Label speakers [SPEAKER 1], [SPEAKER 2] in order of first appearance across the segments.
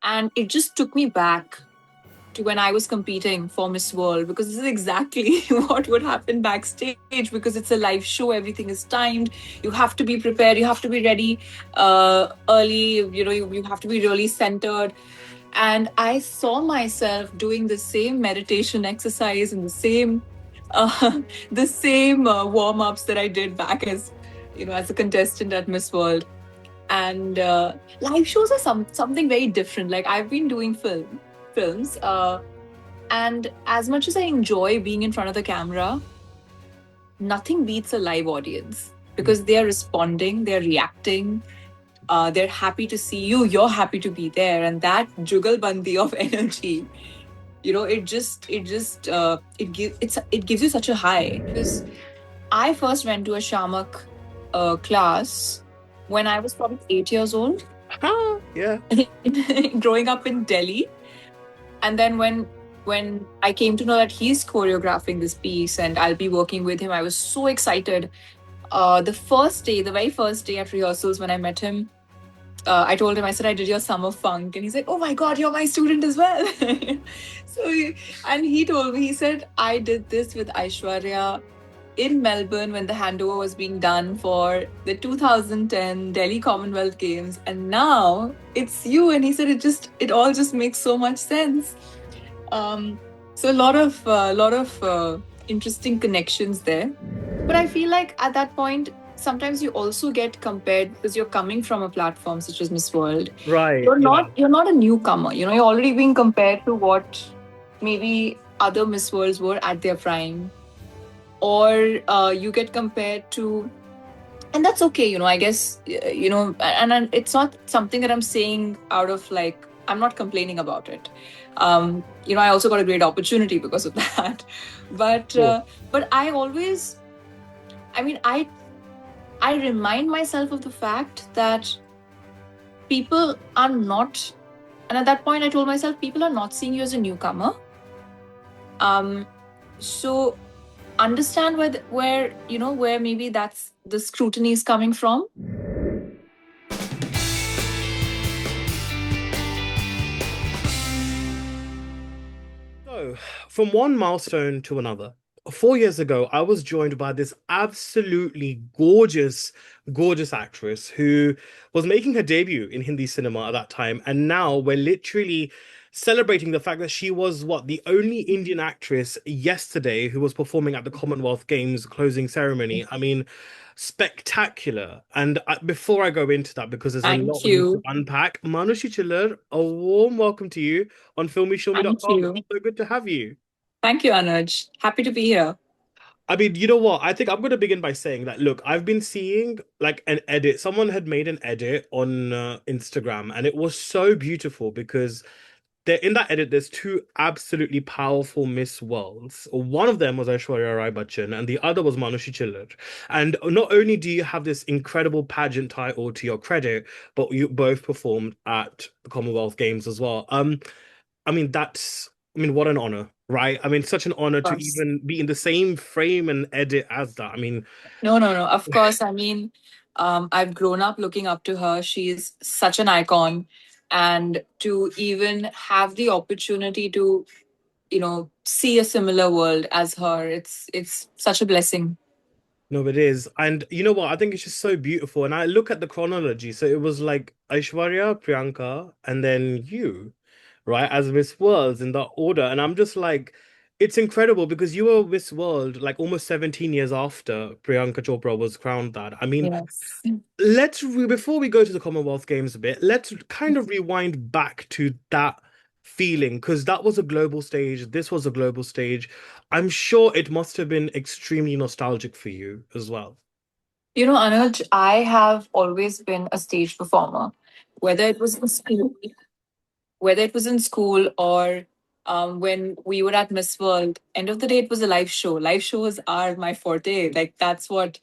[SPEAKER 1] And it just took me back to when I was competing for Miss World, because this is exactly what would happen backstage, because it's a live show, everything is timed. You have to be prepared, you have to be ready early, you have to be really centered. And I saw myself doing the same meditation exercise and uh, the same warm-ups that I did back as as a contestant at Miss World. And live shows are something very different. Like, I've been doing films, and as much as I enjoy being in front of the camera, nothing beats a live audience, because they are responding, they're reacting, they're happy to see you, you're happy to be there, and that jugalbandi of energy, it gives you such a high. Because I first went to a Shiamak class when I was probably 8 years old.
[SPEAKER 2] Yeah.
[SPEAKER 1] Growing up in Delhi. And then when I came to know that he's choreographing this piece and I'll be working with him, I was so excited. The very first day at rehearsals, when I met him, I told him, I said, I did your summer funk. And he's like, oh my God, you're my student as well. And he told me, he said, I did this with Aishwarya in Melbourne when the handover was being done for the 2010 Delhi Commonwealth Games. And now it's you. And he said, it all just makes so much sense. Um, so a lot of interesting connections there. But I feel like at that point, sometimes you also get compared, because you're coming from a platform such as Miss World.
[SPEAKER 2] Right.
[SPEAKER 1] You're
[SPEAKER 2] Yeah.
[SPEAKER 1] not a newcomer. You're already being compared to what maybe other Miss Worlds were at their prime, or you get compared to, and that's okay. I guess and it's not something that I'm saying out of, like, I'm not complaining about it. I also got a great opportunity because of that. but
[SPEAKER 2] Cool.
[SPEAKER 1] but I remind myself of the fact that people are not, and at that point I told myself, people are not seeing you as a newcomer. um so understand where maybe that's the scrutiny is coming from.
[SPEAKER 2] So, from one milestone to another, 4 years ago, I was joined by this absolutely gorgeous, gorgeous actress who was making her debut in Hindi cinema at that time. And now we're literally celebrating the fact that she was the only Indian actress yesterday who was performing at the Commonwealth Games closing ceremony. I mean, spectacular. And before I go into that, because there's a lot
[SPEAKER 1] Thank
[SPEAKER 2] we need to
[SPEAKER 1] you.
[SPEAKER 2] unpack, Manushi Chhillar, a warm welcome to you on
[SPEAKER 1] Thank
[SPEAKER 2] filmeshilmy.com.
[SPEAKER 1] you.
[SPEAKER 2] It's so good to have you.
[SPEAKER 1] Thank you, Anuj. Happy to be here.
[SPEAKER 2] I mean, you know what? I think I'm going to begin by saying that, look, I've been seeing like an edit. Someone had made an edit on Instagram, and it was so beautiful because there in that edit, there's two absolutely powerful Miss Worlds. One of them was Aishwarya Rai Bachchan, and the other was Manushi Chhillar. And not only do you have this incredible pageant title to your credit, but you both performed at the Commonwealth Games as well. What an honor, right? I mean, such an honor
[SPEAKER 1] Of
[SPEAKER 2] to
[SPEAKER 1] course.
[SPEAKER 2] even be in the same frame and edit as that. I mean,
[SPEAKER 1] No, no, no. Of course. I've grown up looking up to her. She's such an icon. And to even have the opportunity to, see a similar world as her, it's such a blessing.
[SPEAKER 2] no, it is. And you know what? I think it's just so beautiful. And I look at the chronology. So it was like Aishwarya, Priyanka, and then you, right, as Miss Worlds in that order. And I'm just like, it's incredible because you were Miss World like almost 17 years after Priyanka Chopra was crowned that. I mean,
[SPEAKER 1] Yes.
[SPEAKER 2] before we go to the Commonwealth Games a bit, let's kind of rewind back to that feeling because that was a global stage. This was a global stage. I'm sure it must have been extremely nostalgic for you as well.
[SPEAKER 1] Anuj, I have always been a stage performer, whether it was in school, whether it was in school or when we were at Miss World. End of the day, it was a live show. Live shows are my forte. Like, that's what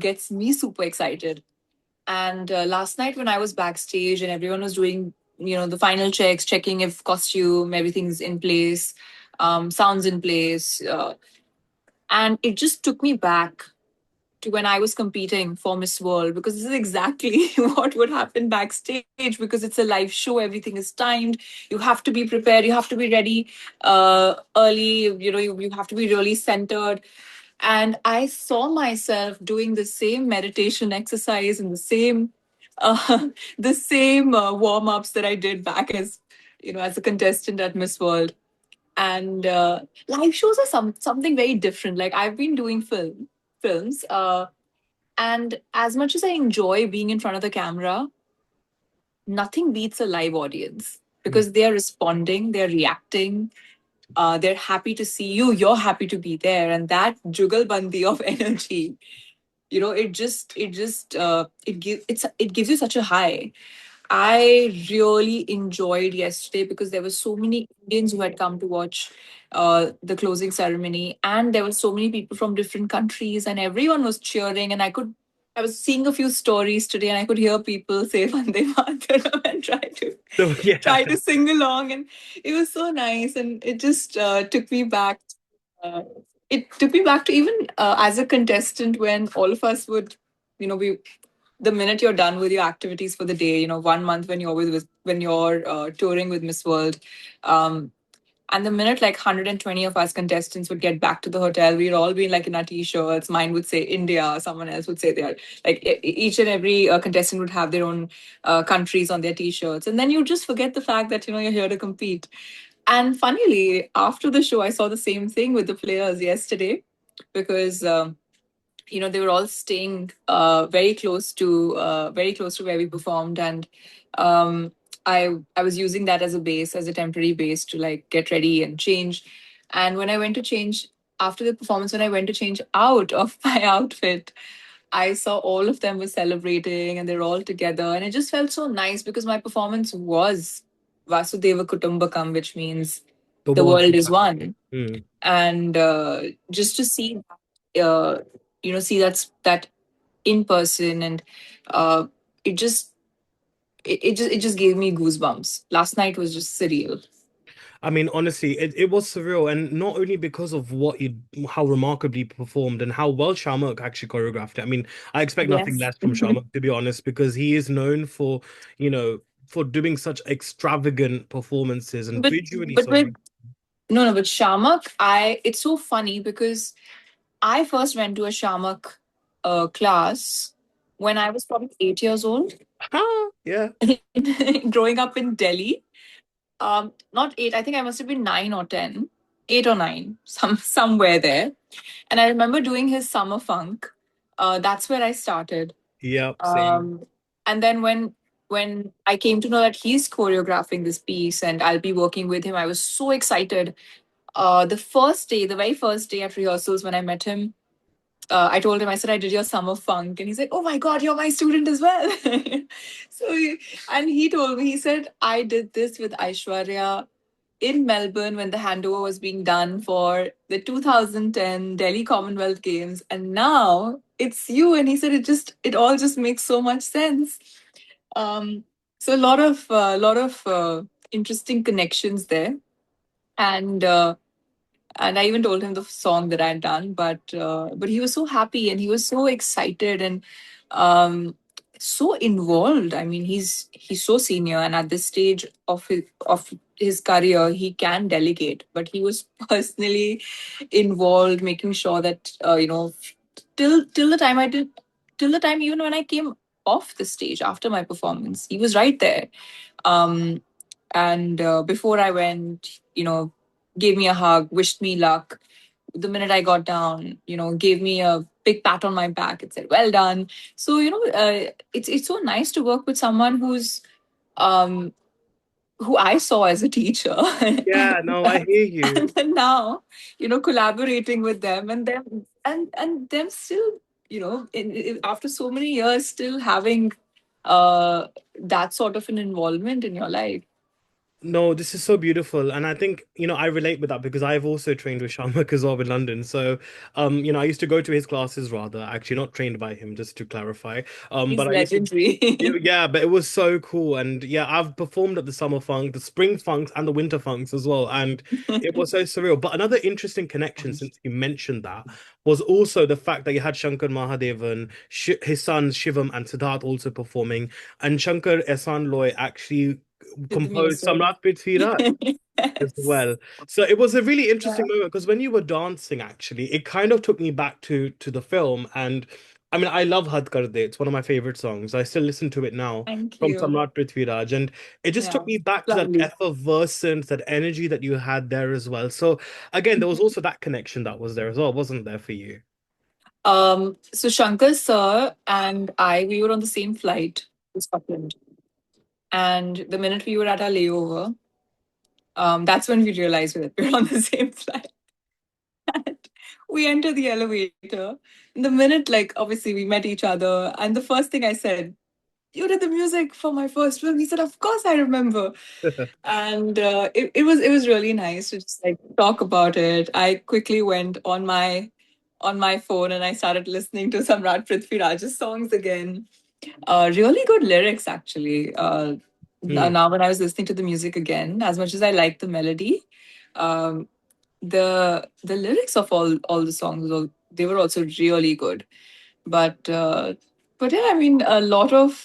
[SPEAKER 1] gets me super excited. And last night when I was backstage and everyone was doing the final checks, checking if costume, everything's in place, sounds in place, and it just took me back to when I was competing for Miss World, because this is exactly what would happen backstage, because it's a live show, everything is timed. You have to be prepared, you have to be ready early, you have to be really centered. And I saw myself doing the same meditation exercise and uh, the same warm-ups that I did back as as a contestant at Miss World. And live shows are something very different. Like, I've been doing films, and as much as I enjoy being in front of the camera, nothing beats a live audience,
[SPEAKER 2] Mm.
[SPEAKER 1] because they're responding, they're reacting, they're happy to see you, you're happy to be there, and that jugalbandi of energy, it gives you such a high. I really enjoyed yesterday because there were so many Indians who had come to watch the closing ceremony, and there were so many people from different countries, and everyone was cheering. And I was seeing a few stories today, and I could hear people say Vande Mataram and
[SPEAKER 2] So yeah,
[SPEAKER 1] try to sing along, and it was so nice, and it just took me back. Uh, it took me back to even as a contestant, when all of us would, we the minute you're done with your activities for the day, 1 month when you're touring with Miss World, um, and the minute like 120 of us contestants would get back to the hotel, we'd all be like in our t-shirts. Mine would say India, someone else would say they're like each and every contestant would have their own countries on their t-shirts, and then you just forget the fact that you're here to compete. And funnily, after the show, I saw the same thing with the players yesterday, because they were all staying very close to where we performed. And um, I was using that as a base, as a temporary base, to like get ready and change. And when I went to change after the performance, when I went to change out of my outfit, I saw all of them were celebrating, and they're all together, and it just felt so nice, because my performance was Vasudeva Kutumbakam, which means
[SPEAKER 2] the
[SPEAKER 1] the
[SPEAKER 2] world.
[SPEAKER 1] world is one.
[SPEAKER 2] Mm.
[SPEAKER 1] And just to see see that in person, and uh, it just it just gave me goosebumps. Last night was just surreal.
[SPEAKER 2] I mean, honestly, it was surreal, and not only because of how remarkably performed and how well Shamak actually choreographed it. I mean, I expect nothing
[SPEAKER 1] Yes.
[SPEAKER 2] less from Shamak, to be honest, because he is known you know, for doing such extravagant performances and
[SPEAKER 1] but
[SPEAKER 2] visually
[SPEAKER 1] but
[SPEAKER 2] so.
[SPEAKER 1] with no, no, but Shamak, I it's so funny, because I first went to a Shamak class when I was probably 8 years old,
[SPEAKER 2] Ah, yeah,
[SPEAKER 1] growing up in Delhi. Not eight. I think I must have been 9 or 10, 8 or 9, somewhere there. And I remember doing his summer funk. That's where I started.
[SPEAKER 2] yep, same.
[SPEAKER 1] Um, and then when I came to know that he's choreographing this piece and I'll be working with him, I was so excited. The very first day at rehearsals, when I met him, I told him, I said, I did your summer funk. And he's like, oh my God, you're my student as well. And he told me, he said, I did this with Aishwarya in Melbourne when the handover was being done for the 2010 Delhi Commonwealth Games. And now it's you. And he said, it all just makes so much sense. Um, so a lot of interesting connections there. And and I even told him the song that I had done, but he was so happy, and he was so excited, and um, so involved. I mean, he's so senior, and at this stage of his career, he can delegate, but he was personally involved, making sure that till the time I did, till the time even when I came off the stage after my performance, he was right there. Um, and before I went, gave me a hug, wished me luck. The minute I got down, gave me a big pat on my back and said, "Well done." So it's so nice to work with someone um, who I saw as a teacher,
[SPEAKER 2] Yeah, no, I hear you.
[SPEAKER 1] and then now, collaborating with them, and them still, after so many years, still having uh, that sort of an involvement in your life.
[SPEAKER 2] No, this is so beautiful. And I think, I relate with that because I've also trained with Shamak as well in London. So, I used to go to his classes rather, actually not trained by him, just to clarify. But
[SPEAKER 1] He's
[SPEAKER 2] I used to,
[SPEAKER 1] legendary.
[SPEAKER 2] yeah, but it was so cool. And yeah, I've performed at the Summer Funk, the Spring Funks, and the Winter Funks as well. And it was so surreal. But another interesting connection, since you mentioned that, was also the fact that you had Shankar Mahadevan, his sons Shivam and Siddharth also performing, and Shankar Ehsan Loy actually
[SPEAKER 1] Did the
[SPEAKER 2] composed
[SPEAKER 1] music.
[SPEAKER 2] Samrat Prithviraj as
[SPEAKER 1] Yes.
[SPEAKER 2] well. So it was a really
[SPEAKER 1] Yeah.
[SPEAKER 2] interesting moment because when you were dancing, actually, it kind of took me back to the film. And I mean, I love Had Kar De. It's one of my favorite songs. I still listen to it now
[SPEAKER 1] Thank
[SPEAKER 2] from
[SPEAKER 1] you.
[SPEAKER 2] Samrat Prithviraj, and it just
[SPEAKER 1] Yeah.
[SPEAKER 2] took me back to that
[SPEAKER 1] Lovely.
[SPEAKER 2] effervescence, that energy that you had there as well. So again, there was also that connection that was there as well, wasn't there for you?
[SPEAKER 1] So Shankar sir and I, we were on the same flight to Scotland. And the minute we were at our layover, that's when we realized that we were on the same flight. And we enter the elevator. The minute, like, obviously, we met each other. And the first thing I said, "You did the music for my first film." He said, "Of course I remember." And it was really nice to just like talk about it. I quickly went on my phone and I started listening to Samrat Prithviraj's songs again. Really good lyrics, actually.
[SPEAKER 2] Hmm.
[SPEAKER 1] Now, when I was listening to the music again, as much as I like the melody, um, the lyrics of all the songs, they were also really good. But yeah, I mean, a lot of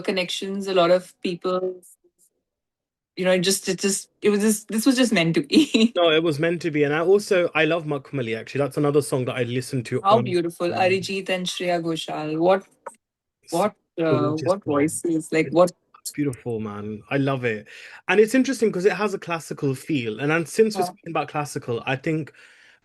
[SPEAKER 1] connections, a lot of people. It was just this was just meant to be.
[SPEAKER 2] No, it was meant to be. And I love Makhmali actually. That's another song that I listen to
[SPEAKER 1] How
[SPEAKER 2] on
[SPEAKER 1] beautiful, Arijit and Shreya Ghoshal.
[SPEAKER 2] it's gorgeous
[SPEAKER 1] What
[SPEAKER 2] song.
[SPEAKER 1] voices? Like what?
[SPEAKER 2] It's beautiful, man. I love it. And it's interesting because it has a classical feel. And then since we're
[SPEAKER 1] uh,
[SPEAKER 2] speaking about classical, I think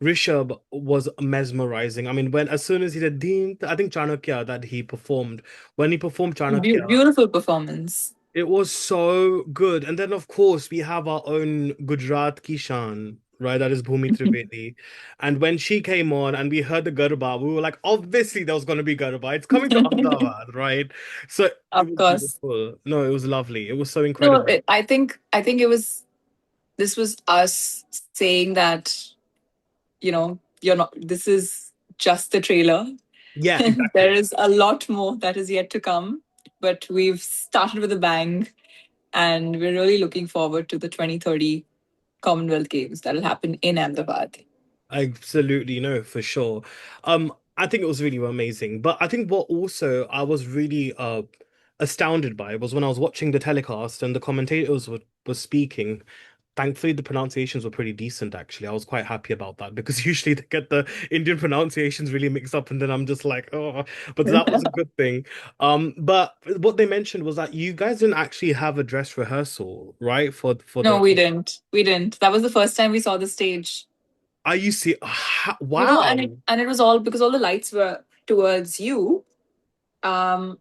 [SPEAKER 2] Rishabh was mesmerizing. I mean, as soon as he did Deen, I think Chanakya that he performed, when he performed Chanakya,
[SPEAKER 1] Beautiful performance.
[SPEAKER 2] it was so good. And then, of course, we have our own Gujarat Kishan, right? That is Bhumi Trivedi. And when she came on and we heard the Garba, we were like, obviously there was going to be Garba. It's coming to Ahmedabad, right? So it
[SPEAKER 1] Of
[SPEAKER 2] was
[SPEAKER 1] course.
[SPEAKER 2] beautiful. No, it was lovely. It was so
[SPEAKER 1] No,
[SPEAKER 2] incredible.
[SPEAKER 1] I think it was this was us saying that, you're not this is just the trailer.
[SPEAKER 2] Yeah,
[SPEAKER 1] There
[SPEAKER 2] exactly.
[SPEAKER 1] is a lot more that is yet to come, but we've started with a bang and we're really looking forward to the 2030 Commonwealth Games that'll happen in Ahmedabad.
[SPEAKER 2] Absolutely, no, for sure. I think it was really amazing. But I think what also I was really astounded by was when I was watching the telecast and the commentators were speaking. Thankfully, the pronunciations were pretty decent, actually. I was quite happy about that because usually they get the Indian pronunciations really mixed up, and then I'm just like, oh, but that was a good thing. But what they mentioned was that you guys didn't actually have a dress rehearsal, right? For
[SPEAKER 1] No,
[SPEAKER 2] the
[SPEAKER 1] we didn't. We didn't. That was the first time we saw the stage.
[SPEAKER 2] Are you see? Wow.
[SPEAKER 1] And it was all because all the lights were towards you. Um,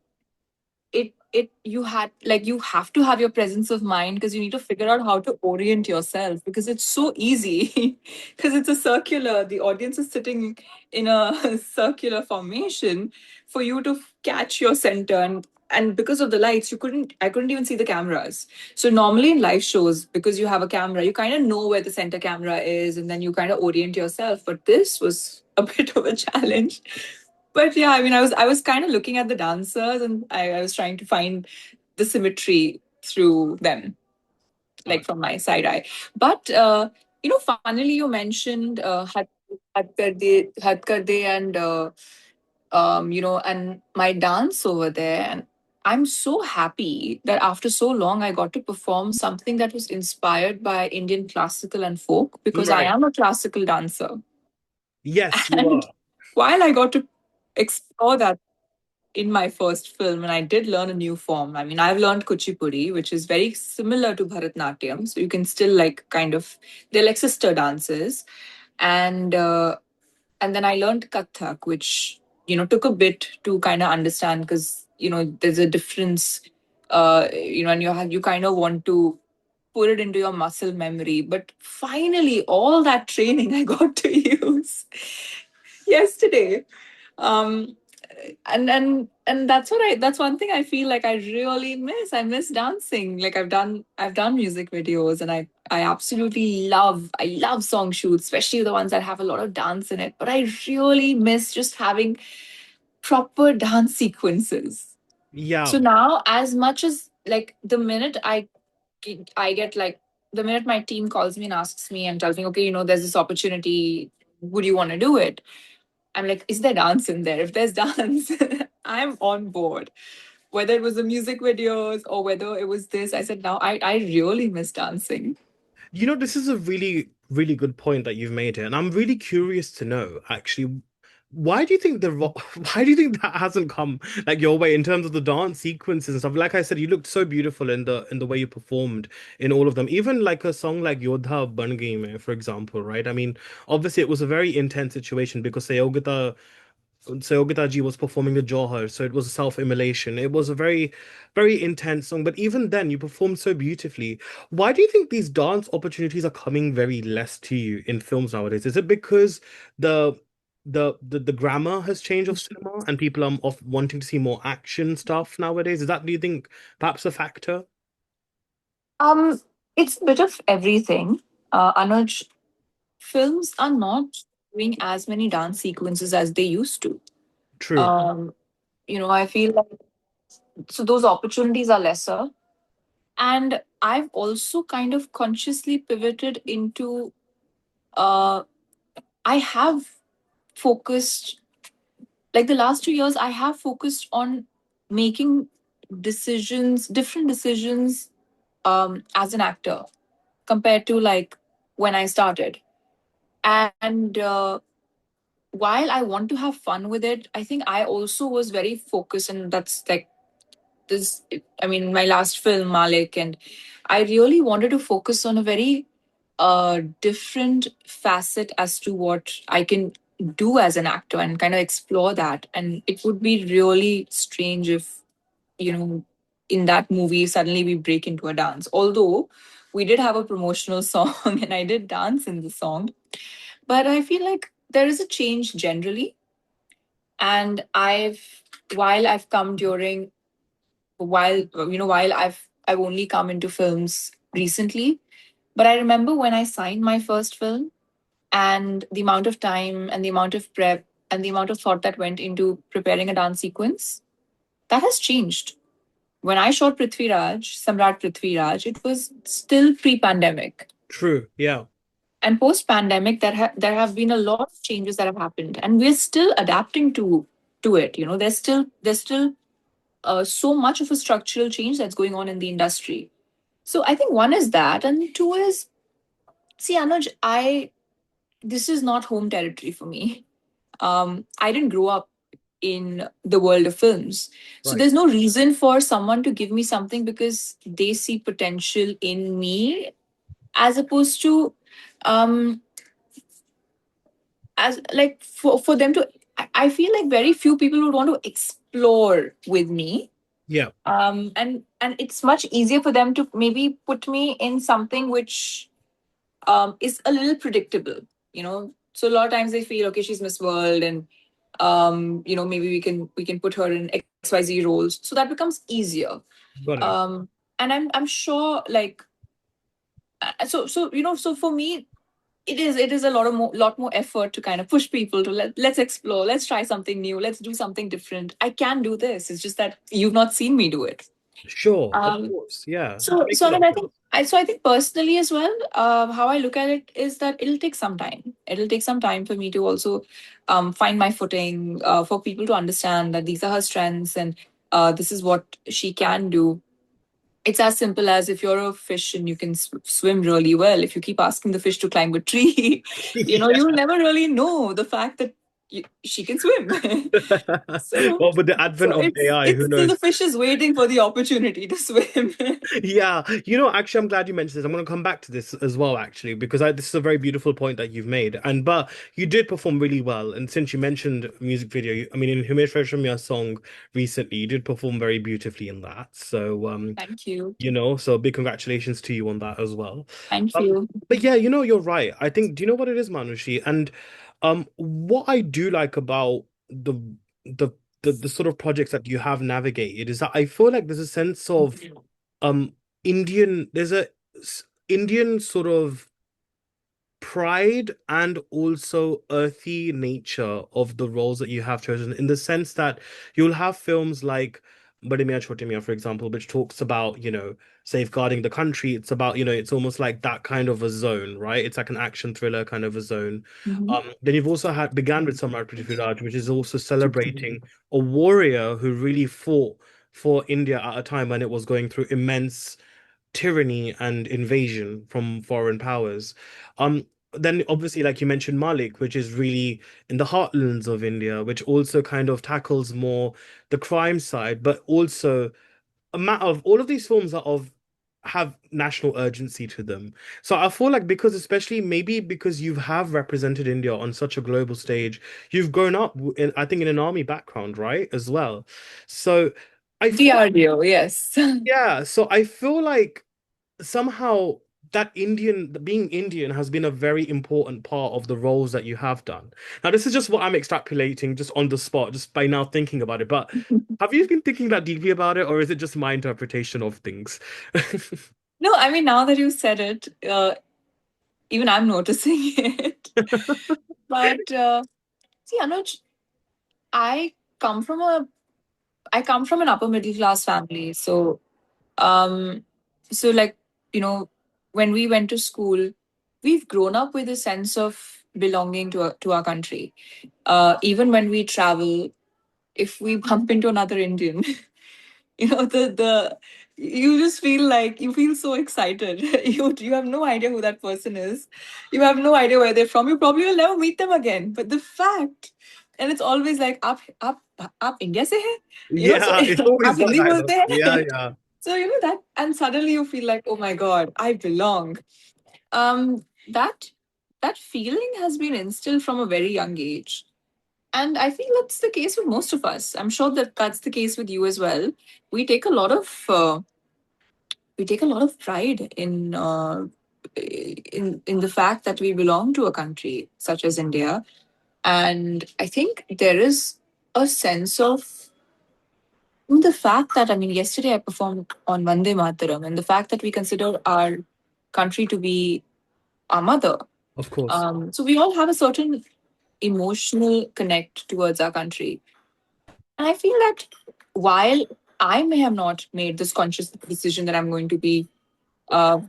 [SPEAKER 1] it you had like you have to have your presence of mind because you need to figure out how to orient yourself because it's so easy because it's a circular, the audience is sitting in a circular formation for you to catch your center, and because of the lights I couldn't even see the cameras. So normally in live shows, because you have a camera, you kind of know where the center camera is and then you kind of orient yourself, but this was a bit of a challenge. But yeah, I mean, I was kind of looking at the dancers and I was trying to find the symmetry through them,
[SPEAKER 2] Uh,
[SPEAKER 1] like from my side eye. But funnily you mentioned Had Kar De and and my dance over there, and I'm so happy that after so long I got to perform something that was inspired by Indian classical and folk because I
[SPEAKER 2] right.
[SPEAKER 1] am a classical dancer.
[SPEAKER 2] Yes, you
[SPEAKER 1] And
[SPEAKER 2] are.
[SPEAKER 1] while I got to explore that in my first film, and I did learn a new form. I mean, I've learned Kuchipudi, which is very similar to Bharatnatyam. So you can still like kind of, they're like sister dances. And then I learned Kathak, which, took a bit to kind of understand because, there's a difference, and you kind of want to put it into your muscle memory. But finally, all that training I got to use yesterday. Um, And that's one thing I feel like I really miss. I miss dancing. Like I've done music videos, and I absolutely love song shoots, especially the ones that have a lot of dance in it. But I really miss just having proper dance sequences.
[SPEAKER 2] Yeah.
[SPEAKER 1] So now, as much as like I get like the minute my team calls me and asks me and tells me, okay, there's this opportunity, would you want to do it? I'm like, is there dance in there? If there's dance, I'm on board. Whether it was the music videos or whether it was this, I said, now I really miss dancing.
[SPEAKER 2] This is a really, really good point that you've made here, and I'm really curious to know, actually, why do you think why do you think that hasn't come like your way in terms of the dance sequences and stuff? Like I said, you looked so beautiful in the way you performed in all of them. Even like a song like Yodha Ban Gayi Main, for example, right? I mean, obviously it was a very intense situation because Sayogita ji was performing the Johar, so it was a self-immolation. It was a very, very intense song, but even then, you performed so beautifully. Why do you think these dance opportunities are coming very less to you in films nowadays? Is it because the the grammar has changed of cinema and people are of wanting to see more action stuff nowadays? Is that, do you think, perhaps a factor?
[SPEAKER 1] Um, it's a bit of everything. Anuj, films are not doing as many dance sequences as they used to.
[SPEAKER 2] True,
[SPEAKER 1] Um, I feel like so those opportunities are lesser. And I've also kind of consciously pivoted into uh I have focused like the last 2 years, I have focused on making different decisions as an actor compared to like when I started. And while I want to have fun with it, I think I also was very focused, and that's like this I mean my last film Malik, and I really wanted to focus on a very different facet as to what I can do as an actor and kind of explore that. And it would be really strange if you know in that movie suddenly we break into a dance, although we did have a promotional song and I did dance in the song. But I feel like there is a change generally, and I've come during while I've only come into films recently, but I remember when I signed my first film, and the amount of time and the amount of prep and the amount of thought that went into preparing a dance sequence, that has changed. When I shot Samrat Prithviraj, it was still pre-pandemic.
[SPEAKER 2] true, yeah,
[SPEAKER 1] And post-pandemic, there have been a lot of changes that have happened, and we're still adapting to it. There's still so much of a structural change that's going on in the industry. So I think one is that, and two is, see, Anuj, I this is not home territory for me. I didn't grow up in the world of films, so
[SPEAKER 2] right,
[SPEAKER 1] there's no reason for someone to give me something because they see potential in me, as opposed to, um, as like for them to. I feel like very few people would want to explore with me,
[SPEAKER 2] yeah,
[SPEAKER 1] and it's much easier for them to maybe put me in something which is a little predictable. So a lot of times they feel, okay, she's Miss World, and maybe we can put her in XYZ roles, so that becomes easier.
[SPEAKER 2] got it.
[SPEAKER 1] And I'm sure, like, so for me, it is a lot more effort to kind of push people to let's explore, let's try something new, let's do something different. I can do this, it's just that you've not seen me do it.
[SPEAKER 2] Sure, of
[SPEAKER 1] um
[SPEAKER 2] course, yeah,
[SPEAKER 1] so
[SPEAKER 2] makes
[SPEAKER 1] so
[SPEAKER 2] a
[SPEAKER 1] I
[SPEAKER 2] lot
[SPEAKER 1] mean,
[SPEAKER 2] of
[SPEAKER 1] I think
[SPEAKER 2] sense.
[SPEAKER 1] I think personally as well, how I look at it is that it'll take some time for me to also find my footing, for people to understand that these are her strengths, and this is what she can do. It's as simple as, if you're a fish and you can swim really well, if you keep asking the fish to climb a tree, you'll never really know the fact that she can swim. so,
[SPEAKER 2] Well, with the advent
[SPEAKER 1] so
[SPEAKER 2] of
[SPEAKER 1] it's
[SPEAKER 2] AI, who
[SPEAKER 1] it's still
[SPEAKER 2] knows?
[SPEAKER 1] the fish is waiting for the opportunity to swim.
[SPEAKER 2] Yeah, actually, I'm glad you mentioned this. I'm going to come back to this as well, actually, because this is a very beautiful point that you've made. And but you did perform really well. And since you mentioned music video, I mean, in Himesh Reshammiya's song recently, you did perform very beautifully in that. So,
[SPEAKER 1] Thank you.
[SPEAKER 2] so big congratulations to you on that as well.
[SPEAKER 1] Thank
[SPEAKER 2] Um,
[SPEAKER 1] you.
[SPEAKER 2] but yeah, you're right. I think, do you know what it is, Manushi? And what I do like about the the sort of projects that you have navigated is that I feel like there's a sense of um there's a Indian sort of pride and also earthy nature of the roles that you have chosen, in the sense that you'll have films like Bade Miyan Chote Miyan, for example, which talks about, safeguarding the country. It's about, it's almost like that kind of a zone, right? It's like an action thriller kind of a zone.
[SPEAKER 1] Mhm.
[SPEAKER 2] Then you've also had began with Samrat Prithviraj, which is also celebrating a warrior who really fought for India at a time when it was going through immense tyranny and invasion from foreign powers. Um, then obviously, like you mentioned, Malik, which is really in the heartlands of India, which also kind of tackles more the crime side, but also a matter of all of these films are of have national urgency to them. So I feel like, because especially maybe because you have represented India on such a global stage, you've grown up in, I think, in an army background, right? As well. So I feel
[SPEAKER 1] DRDO, yes.
[SPEAKER 2] yeah, so I feel like somehow that being Indian has been a very important part of the roles that you have done. Now, this is just what I'm extrapolating just on the spot, just by now thinking about it. But have you been thinking that deeply about it, or is it just my interpretation of things?
[SPEAKER 1] No, I mean, now that you said it, even I'm noticing it. But see, Anuj, I come from a I come from an upper middle class family. Um, so like, you know, when we went to school, we've grown up with a sense of belonging to our country. Even when we travel, if we bump into another Indian, the you just feel like you feel so excited. You have no idea who that person is. You have no idea where they're from. You probably will never meet them again. But the fact, and it's always like आप India से हैं, so
[SPEAKER 2] Yeah, it's always
[SPEAKER 1] आप
[SPEAKER 2] that
[SPEAKER 1] Hindi
[SPEAKER 2] dialogue.
[SPEAKER 1] बोलते
[SPEAKER 2] Yeah,
[SPEAKER 1] हैं.
[SPEAKER 2] yeah.
[SPEAKER 1] So that, and suddenly you feel like, oh my god, I belong. That feeling has been instilled from a very young age, and I think that's the case with most of us. I'm sure that that's the case with you as well. We take a lot of pride in the fact that we belong to a country such as India, and I think there is a sense of the fact that, I mean, yesterday I performed on Vande Mataram, and the fact that we consider our country to be our mother.
[SPEAKER 2] Of course.
[SPEAKER 1] So we all have a certain emotional connect towards our country. And I feel that while I may have not made this conscious decision that I'm going to be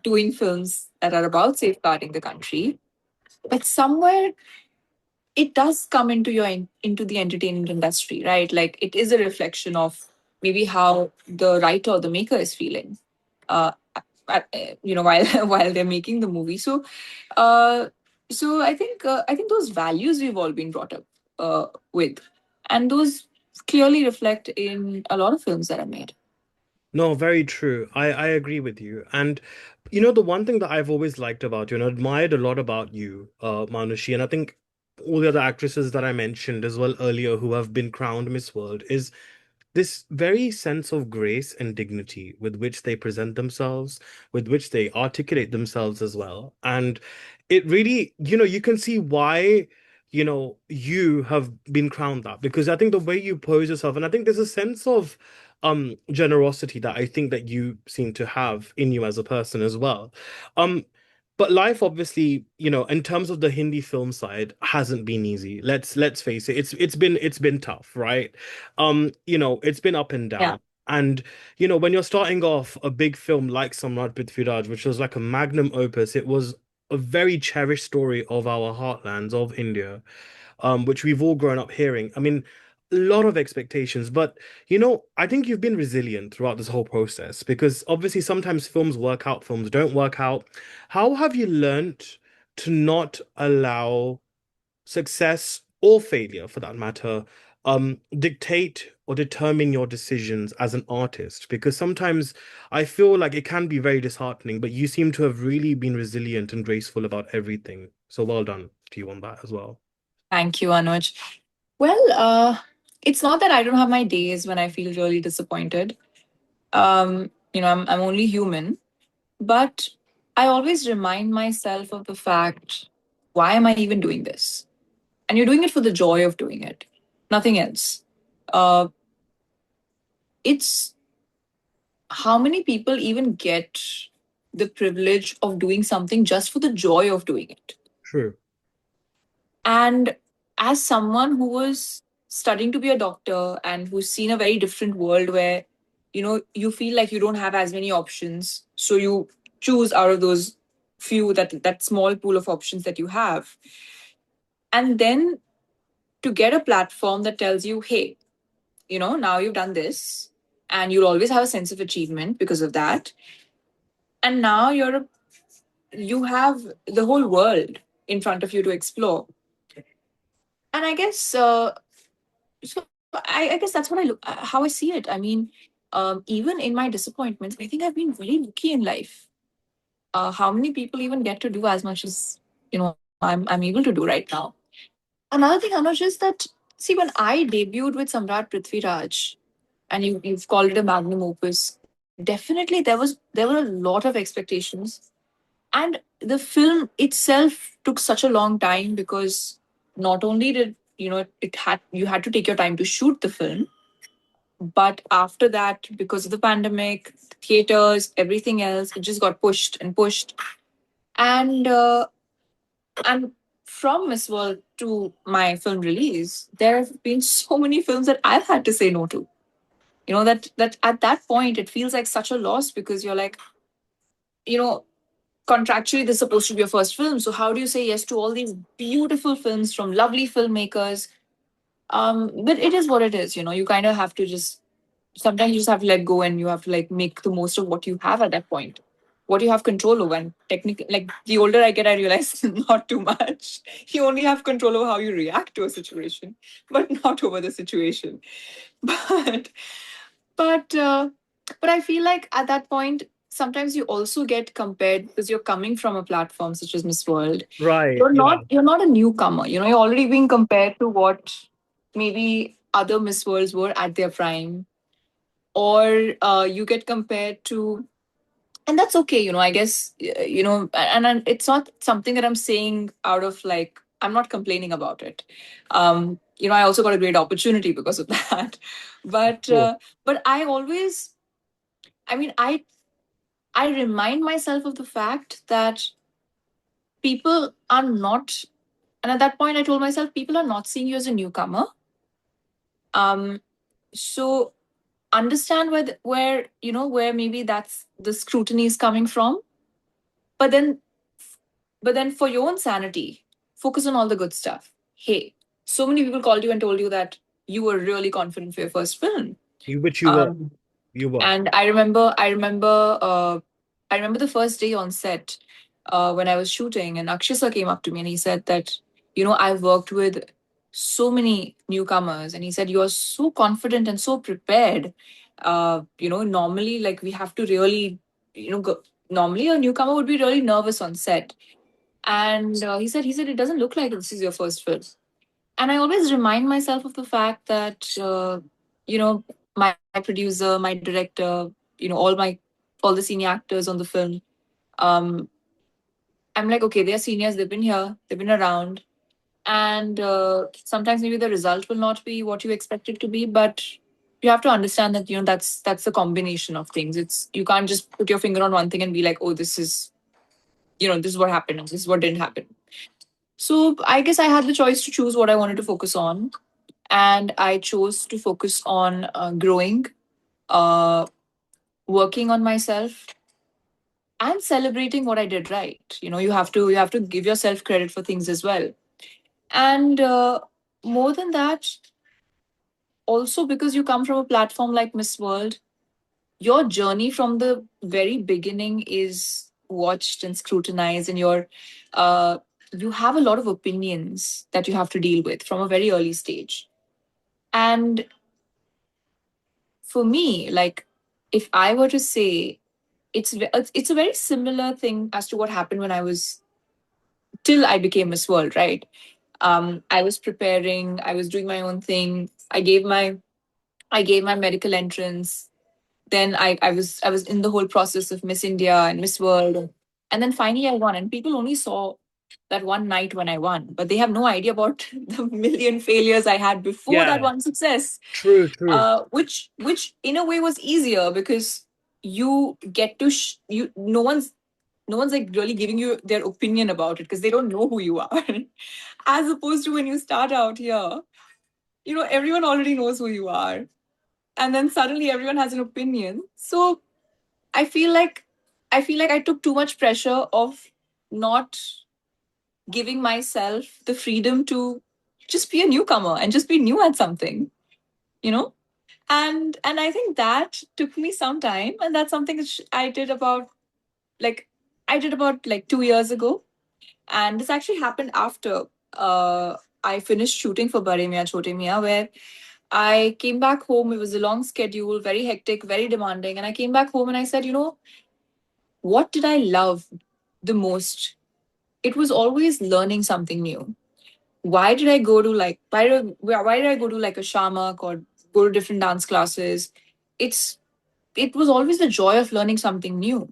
[SPEAKER 1] doing films that are about safeguarding the country, but somewhere it does come into into the entertainment industry, right? Like it is a reflection of maybe how the writer or the maker is feeling, uh, while while they're making the movie. Uh, so I think those values we've all been brought up with, and those clearly reflect in a lot of films that are made.
[SPEAKER 2] No, very true. I agree with you. And the one thing that I've always liked about you and admired a lot about you, Manushi, and I think all the other actresses that I mentioned as well earlier who have been crowned Miss World, is this very sense of grace and dignity with which they present themselves, with which they articulate themselves as well. And it really, you can see why, you have been crowned that, because I think the way you pose yourself, and I think there's a sense of generosity that I think that you seem to have in you as a person as well. Um, but life, obviously, in terms of the Hindi film side, hasn't been easy. Let's face it. It's been tough, right? It's been up and
[SPEAKER 1] Yeah.
[SPEAKER 2] down. And when you're starting off a big film like Samrat Prithviraj, which was like a magnum opus, it was a very cherished story of our heartlands of India, which we've all grown up hearing. I mean, a lot of expectations, but I think you've been resilient throughout this whole process, because obviously sometimes films work out, films don't work out. How have you learnt to not allow success or failure, for that matter, dictate or determine your decisions as an artist? Because sometimes I feel like it can be very disheartening, but you seem to have really been resilient and graceful about everything. So well done to you on that as well.
[SPEAKER 1] Thank you, Anuj. Well, it's not that I don't have my days when I feel really disappointed. I'm only human, but I always remind myself of the fact, why am I even doing this? And you're doing it for the joy of doing it, nothing else. uh, it's how many people even get the privilege of doing something just for the joy of doing it.
[SPEAKER 2] True.
[SPEAKER 1] And as someone who was studying to be a doctor and who's seen a very different world where, you feel like you don't have as many options. So you choose out of those few, that small pool of options that you have. And then to get a platform that tells you, hey, now you've done this and you'll always have a sense of achievement because of that. And now you have the whole world in front of you to explore. And I guess I guess that's what how I see it. I mean, even in my disappointments, I think I've been very lucky in life. How many people even get to do as much as I'm able to do right now? Another thing, Anush, is that, see, when I debuted with Samrat Prithviraj, and you've called it a magnum opus, definitely there were a lot of expectations, and the film itself took such a long time because not only did it had you had to take your time to shoot the film, but after that, because of the pandemic, theaters, everything else, it just got pushed and pushed. And uh, and from Miss World to my film release, there have been so many films that I've had to say no to. That at that point it feels like such a loss, because you're like, you know contractually this is supposed to be your first film, so how do you say yes to all these beautiful films from lovely filmmakers? But it is what it is. You kind of have to just, sometimes you just have to let go, and you have to like make the most of what you have at that point, what you have control over. And technically, like, the older I get, I realize not too much. You only have control over how you react to a situation, but not over the situation. but but but I feel like at that point, sometimes you also get compared because you're coming from a platform such as Miss World.
[SPEAKER 2] Right.
[SPEAKER 1] you're
[SPEAKER 2] Yeah.
[SPEAKER 1] not you're not a newcomer. You're already being compared to what maybe other Miss Worlds were at their prime, or you get compared to, and that's okay. I guess, and it's not something that I'm saying out of like, I'm not complaining about it. I also got a great opportunity because of that.
[SPEAKER 2] Of
[SPEAKER 1] but
[SPEAKER 2] course.
[SPEAKER 1] uh, but I always, I mean, I remind myself of the fact that people are not, and at that point I told myself, people are not seeing you as a newcomer. um so understand where maybe that's the scrutiny is coming from. But then, for your own sanity, focus on all the good stuff. Hey, so many people called you and told you that you were really confident for your first film.
[SPEAKER 2] Which you were.
[SPEAKER 1] um
[SPEAKER 2] You were.
[SPEAKER 1] And I remember the first day on set, when I was shooting, and Akshay sir came up to me and he said that, I've worked with so many newcomers, and he said, you are so confident and so prepared. Normally, like, we have to really, normally a newcomer would be really nervous on set. And he said, it doesn't look like this is your first film. And I always remind myself of the fact that, my producer, my director, all the senior actors on the film, um, I'm like, okay, they're seniors, they've been here, they've been around. And sometimes maybe the result will not be what you expect it to be, but you have to understand that, that's the combination of things. You can't just put your finger on one thing and be like, oh, this is what happened and this is what didn't happen. So I guess I had the choice to choose what I wanted to focus on, and I chose to focus on growing, uh, working on myself, and celebrating what I did right. You have to give yourself credit for things as well. And more than that, also, because you come from a platform like Miss World, your journey from the very beginning is watched and scrutinized, and you have a lot of opinions that you have to deal with from a very early stage. And for me, like, if I were to say, it's a very similar thing as to what happened when I was, till I became Miss World, right? I was preparing, I was doing my own thing. I gave my medical entrance. Then I was in the whole process of Miss India and Miss World, and then finally I won. And people only saw that one night when I won, but they have no idea about the million failures I had before that
[SPEAKER 2] Yeah,
[SPEAKER 1] one success.
[SPEAKER 2] true, true.
[SPEAKER 1] Which in a way was easier because you get to you no one's like really giving you their opinion about it because they don't know who you are. As opposed to when you start out here, everyone already knows who you are, and then suddenly everyone has an opinion. So I feel like I took too much pressure of not giving myself the freedom to just be a newcomer and just be new at something, you know? And I think that took me some time, and that's something which like I did about like 2 years ago. And this actually happened after I finished shooting for Bade Miyan Chote Miyan, where I came back home. It was a long schedule, very hectic, very demanding. And I came back home and I said, what did I love the most? It was always learning something new. Why did I go to like why did I go to like a shamak or go to different dance classes? It's it was always the joy of learning something new.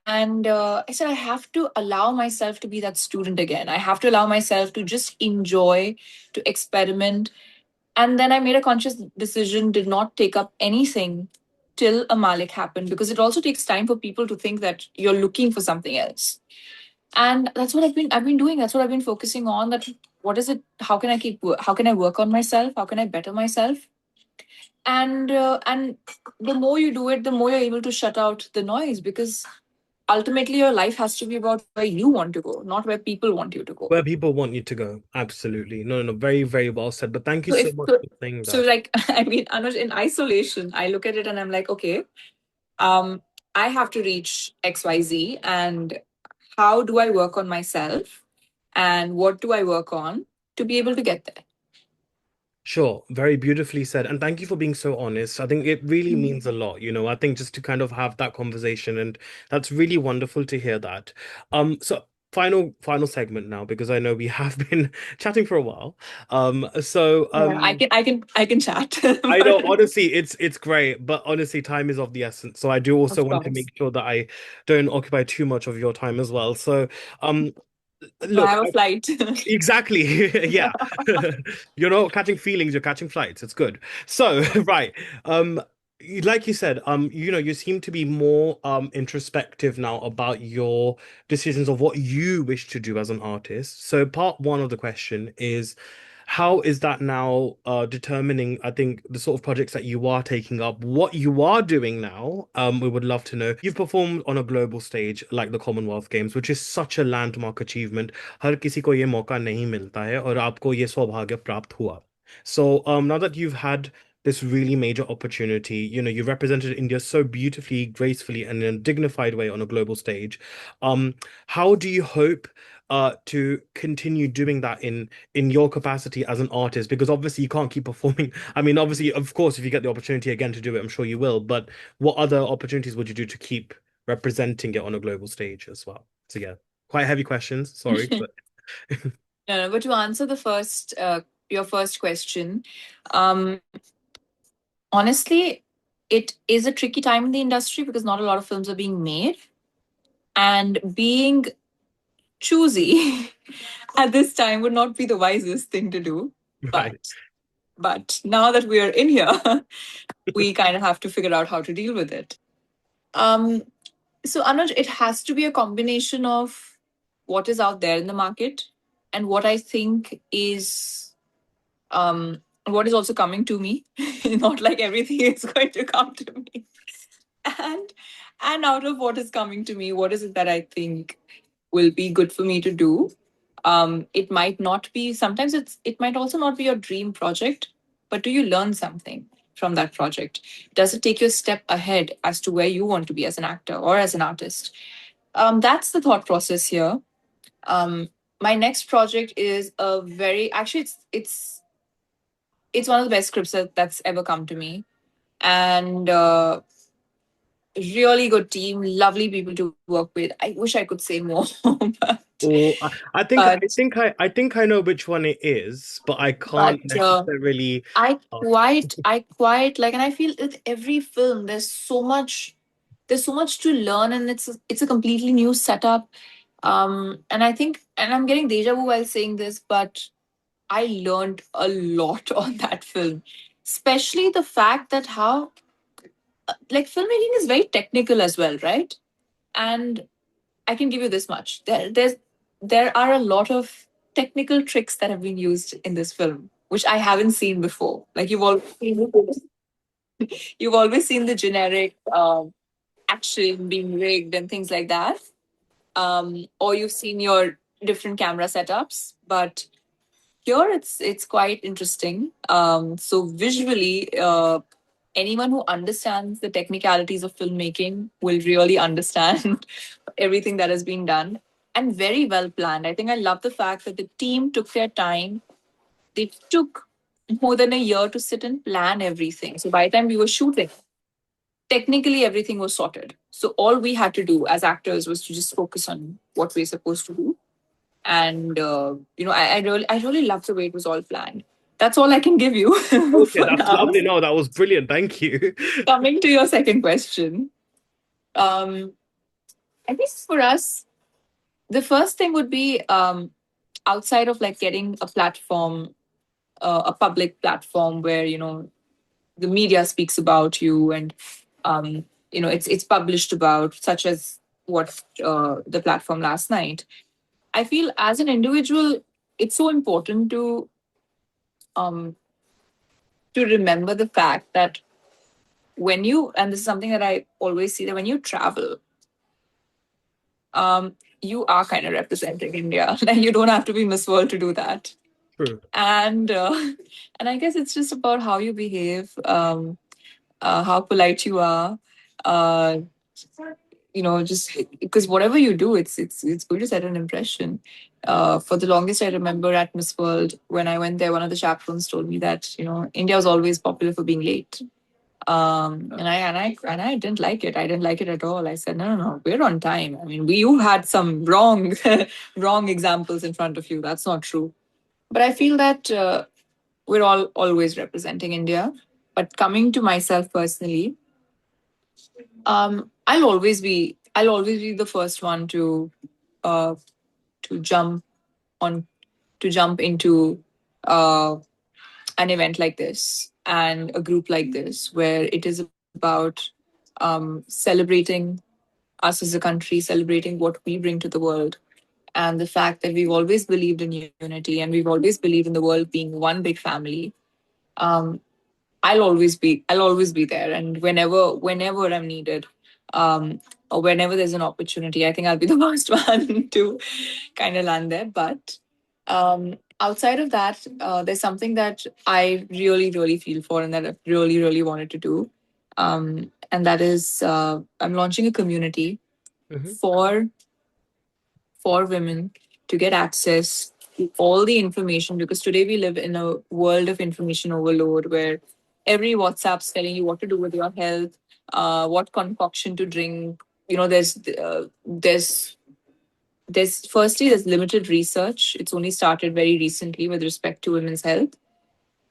[SPEAKER 1] And I said I have to allow myself to be that student again. I have to allow myself to just enjoy, to experiment. And then I made a conscious decision, did not take up anything till a Malik happened, because it also takes time for people to think that you're looking for something else. And that's what I've been doing. That's what I've been focusing on. That what is it? How can I work on myself? How can I better myself? And the more you do it, the more you're able to shut out the noise, because ultimately your life has to be about where you want to go, not where people want you to go.
[SPEAKER 2] Where people want you to go. Absolutely. No, no, no. Very, very well said. But thank you
[SPEAKER 1] So
[SPEAKER 2] so
[SPEAKER 1] if
[SPEAKER 2] much
[SPEAKER 1] so,
[SPEAKER 2] for saying
[SPEAKER 1] so
[SPEAKER 2] that.
[SPEAKER 1] like I mean, Anuj, in isolation, I look at it and I'm like, okay, um, I have to reach XYZ, and how do I work on myself, and what do I work on to be able to get there?
[SPEAKER 2] Sure, very beautifully said. And thank you for being so honest. I think it really means a lot, I think just to kind of have that conversation, and that's really wonderful to hear that. So final segment now, because I know we have been chatting for a while. So
[SPEAKER 1] Yeah, I can chat,
[SPEAKER 2] I know,
[SPEAKER 1] but
[SPEAKER 2] honestly, it's great, but honestly, time is of the essence. So I do also
[SPEAKER 1] of
[SPEAKER 2] want to
[SPEAKER 1] course.
[SPEAKER 2] make sure that I don't occupy too much of your time as well. So um
[SPEAKER 1] So I
[SPEAKER 2] look,
[SPEAKER 1] have a flight.
[SPEAKER 2] exactly. Yeah. You're not catching feelings, you're catching flights. It's good. So, right. Um, like you said, you seem to be more introspective now about your decisions of what you wish to do as an artist. So part one of the question is, how is that now determining, I think, the sort of projects that you are taking up, what you are doing now? We would love to know. You've performed on a global stage like the Commonwealth Games, which is such a landmark achievement. हर किसी को ये मौका नहीं मिलता है और आपको ये सौभाग्य प्राप्त हुआ. So now that you've had this really major opportunity, you represented India so beautifully, gracefully, and in a dignified way on a global stage. How do you hope to continue doing that in your capacity as an artist? Because obviously you can't keep performing. I mean, obviously, of course, if you get the opportunity again to do it, I'm sure you will. But what other opportunities would you do to keep representing it on a global stage as well? So yeah, quite heavy questions. Sorry, but
[SPEAKER 1] No, no, but to answer your first question, um, honestly, it is a tricky time in the industry because not a lot of films are being made, and being choosy at this time would not be the wisest thing to do.
[SPEAKER 2] right,
[SPEAKER 1] But now that we are in here, we kind of have to figure out how to deal with it. Um, so Anuj, it has to be a combination of what is out there in the market and what I think is what is also coming to me. Not like everything is going to come to me. And out of what is coming to me, what is it that I think will be good for me to do? It might not be, sometimes it might also not be your dream project, but do you learn something from that project? Does it take you a step ahead as to where you want to be as an actor or as an artist? That's the thought process here. Um, my next project is a very actually it's one of the best scripts that's ever come to me, and really good team, lovely people to work with. I wish I could say more, but
[SPEAKER 2] or I think
[SPEAKER 1] but
[SPEAKER 2] I think I know which one it is, but I can't
[SPEAKER 1] but
[SPEAKER 2] necessarily. uh,
[SPEAKER 1] I quite like, and I feel with every film there's so much to learn, and it's a completely new setup. And I think, and I'm getting deja vu while saying this, but I learned a lot on that film, especially the fact that how, like, filmmaking is very technical as well, right? And I can give you this much: there are a lot of technical tricks that have been used in this film, which I haven't seen before. Like you've always seen the generic action being rigged and things like that, or you've seen your different camera setups, but here it's quite interesting. So visually, anyone who understands the technicalities of filmmaking will really understand everything that has been done, and very well planned. I think I love the fact that the team took their time. They took more than a year to sit and plan everything. So by the time we were shooting, technically everything was sorted. So all we had to do as actors was to just focus on what we're supposed to do. And I really love the way it was all planned. That's all I can give you
[SPEAKER 2] Okay,
[SPEAKER 1] for
[SPEAKER 2] that's
[SPEAKER 1] now.
[SPEAKER 2] lovely. No, that was brilliant. Thank you.
[SPEAKER 1] Coming to your second question, um, I guess for us, the first thing would be, outside of like getting a platform, a public platform where the media speaks about you, and it's published about, such as what the platform last night. I feel as an individual, it's so important um, to remember the fact that when you, and this is something that I always see, that when you travel, you are kind of representing India. Like, you don't have to be Miss World to do that.
[SPEAKER 2] True.
[SPEAKER 1] And and I guess it's just about how you behave, how polite you are. Uh, just because whatever you do, it's going to set an impression. For the longest, I remember at Miss World, when I went there, one of the chaperones told me that India was always popular for being late. And I didn't like it. I didn't like it at all. I said, no, no, no, we're on time. I mean, you had some wrong wrong examples in front of you. That's not true. But I feel that we're all always representing India. But coming to myself personally, I'll always be the first one uh, to on jump into uh, an event like this and a group like this, where it is about celebrating us as a country, celebrating what we bring to the world, and the fact that we've always believed in unity, and we've always believed in the world being one big family. Um, I'll always be there, and whenever I'm needed, um, or whenever there's an opportunity, I think I'll be the first one to kind of land there. But outside of that, there's something that I really, really feel for, and that I really, really wanted to do. And that is, I'm launching a community
[SPEAKER 2] Hmm.
[SPEAKER 1] for women to get access to all the information, because today we live in a world of information overload, where every WhatsApp's telling you what to do with your health, what concoction to drink. There's firstly, there's limited research. It's only started very recently with respect to women's health.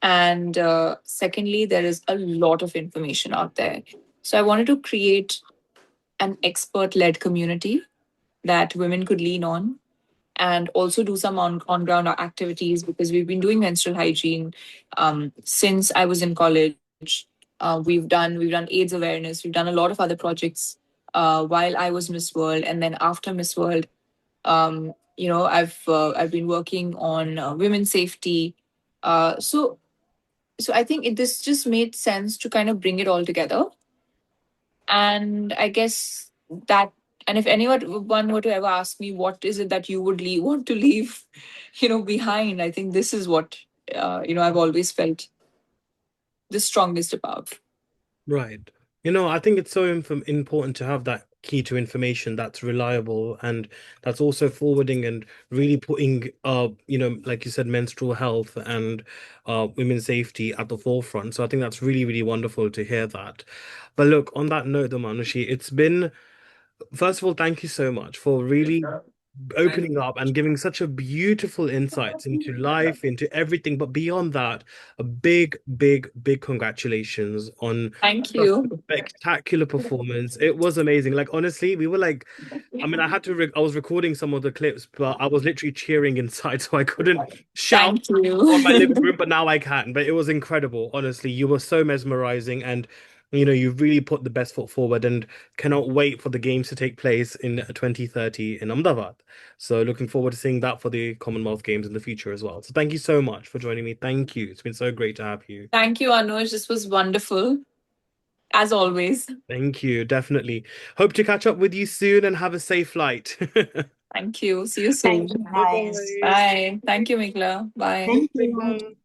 [SPEAKER 1] And secondly, there is a lot of information out there. So I wanted to create an expert led community that women could lean on, and also do some on ground activities, because we've been doing menstrual hygiene since I was in college. We've done AIDS awareness. We've done a lot of other projects while I was Miss World, and then after Miss World, I've been working on women's safety. So I think this just made sense to kind of bring it all together. And I guess that, and if anyone one were to ever ask me, what is it that you would want to leave, behind, I think this is what, I've always felt the strongest about.
[SPEAKER 2] Right. I think it's so important to have that key to information that's reliable and that's also forwarding and really putting like you said, menstrual health and women's safety at the forefront. So I think that's really, really wonderful to hear that. But look, on that note, though, Manushi, it's been, first of all, thank you so much for really opening up and giving such a beautiful insights into life, into everything. But beyond that, a big, big, big congratulations on
[SPEAKER 1] Thank
[SPEAKER 2] a
[SPEAKER 1] you.
[SPEAKER 2] spectacular performance. It was amazing. Like honestly, we were like, I mean, I was recording some of the clips, but I was literally cheering inside, so I couldn't shout
[SPEAKER 1] Thank
[SPEAKER 2] on my living
[SPEAKER 1] you.
[SPEAKER 2] room, but now I can. But it was incredible. Honestly, you were so mesmerizing and you really put the best foot forward and cannot wait for the games to take place in 2030 in Ahmedabad. So looking forward to seeing that for the Commonwealth Games in the future as well. So thank you so much for joining me. Thank you. It's been so great to have you.
[SPEAKER 1] Thank you, Anuj. This was wonderful, as always.
[SPEAKER 2] Thank you, definitely. Hope to catch up with you soon and have a safe flight.
[SPEAKER 1] Thank you. See you
[SPEAKER 3] Thank you,
[SPEAKER 1] soon.
[SPEAKER 3] guys.
[SPEAKER 2] Bye-bye.
[SPEAKER 1] Bye. Thank you, Mikla. Bye.
[SPEAKER 3] Thank you.
[SPEAKER 2] Bye.